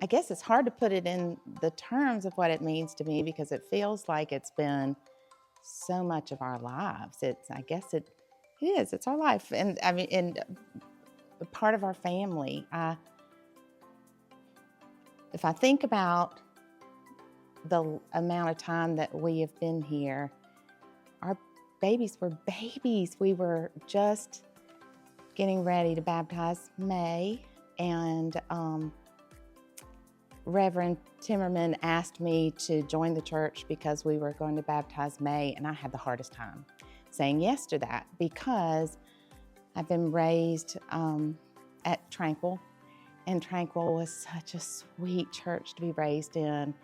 I guess it's hard to put it in the terms of what it means to me because it feels like it's been so much of our lives. I guess it is. It's our life, and I mean, and a part of our family. If I think about the amount of time that we have been here, our babies were babies. We were just getting ready to baptize May, and Reverend Timmerman asked me to join the church because we were going to baptize May, and I had the hardest time saying yes to that because I've been raised at Tranquil, and Tranquil was such a sweet church to be raised in,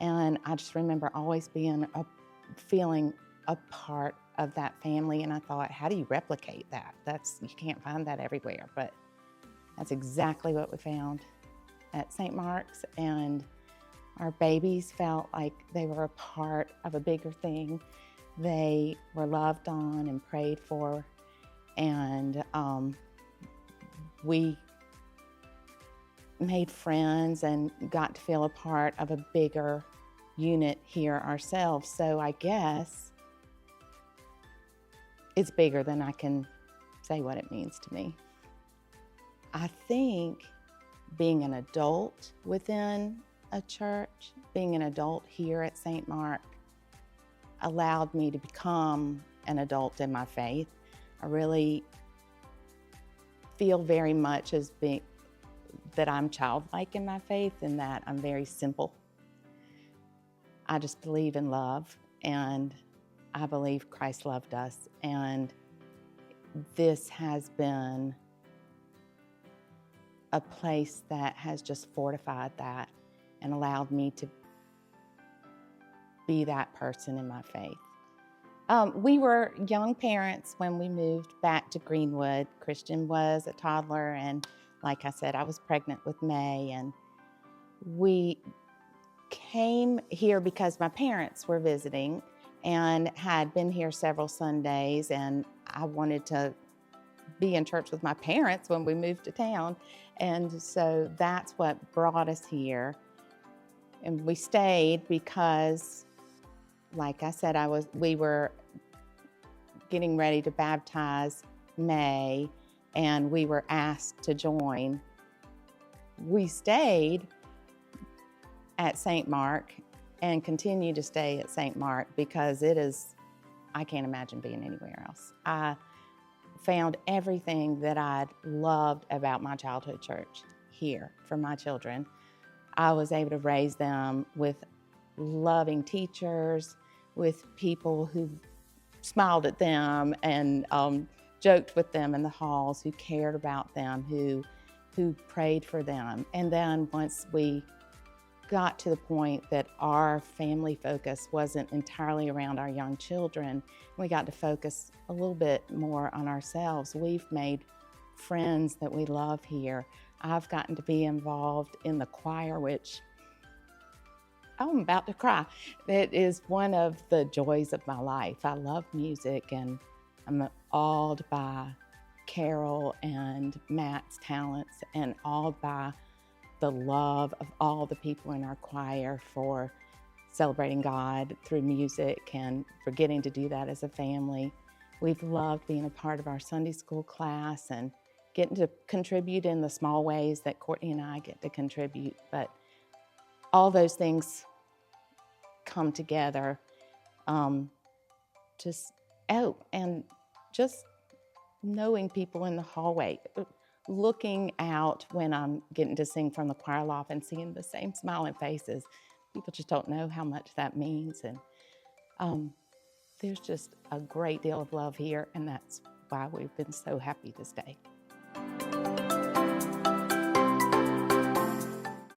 and I just remember always feeling a part of that family, and I thought, how do you replicate that? You can't find that everywhere, but that's exactly what we found at St. Mark's, and our babies felt like they were a part of a bigger thing. They were loved on and prayed for, and we made friends and got to feel a part of a bigger unit here ourselves. So I guess it's bigger than I can say what it means to me. I think being an adult within a church, being an adult here at St. Mark, allowed me to become an adult in my faith. I really feel very much that I'm childlike in my faith and that I'm very simple. I just believe in love, and I believe Christ loved us, and this has been a place that has just fortified that and allowed me to be that person in my faith. We were young parents when we moved back to Greenwood. Christian was a toddler, and like I said, I was pregnant with May, and we came here because my parents were visiting and had been here several Sundays, and I wanted to be in church with my parents when we moved to town, and so that's what brought us here. And we stayed because, like I said, we were getting ready to baptize May, and we were asked to join. We stayed at St. Mark and continue to stay at St. Mark because I can't imagine being anywhere else. I found everything that I'd loved about my childhood church here for my children. I was able to raise them with loving teachers, with people who smiled at them and joked with them in the halls, who cared about them, who prayed for them. And then once we got to the point that our family focus wasn't entirely around our young children, we got to focus a little bit more on ourselves. We've made friends that we love here. I've gotten to be involved in the choir, which I'm about to cry. It is one of the joys of my life. I love music, and I'm awed by Carol and Matt's talents, and awed by the love of all the people in our choir for celebrating God through music and for getting to do that as a family. We've loved being a part of our Sunday school class and getting to contribute in the small ways that Courtney and I get to contribute. But all those things come together. And just knowing people in the hallway, looking out when I'm getting to sing from the choir loft and seeing the same smiling faces. People just don't know how much that means. And there's just a great deal of love here, and that's why we've been so happy to stay.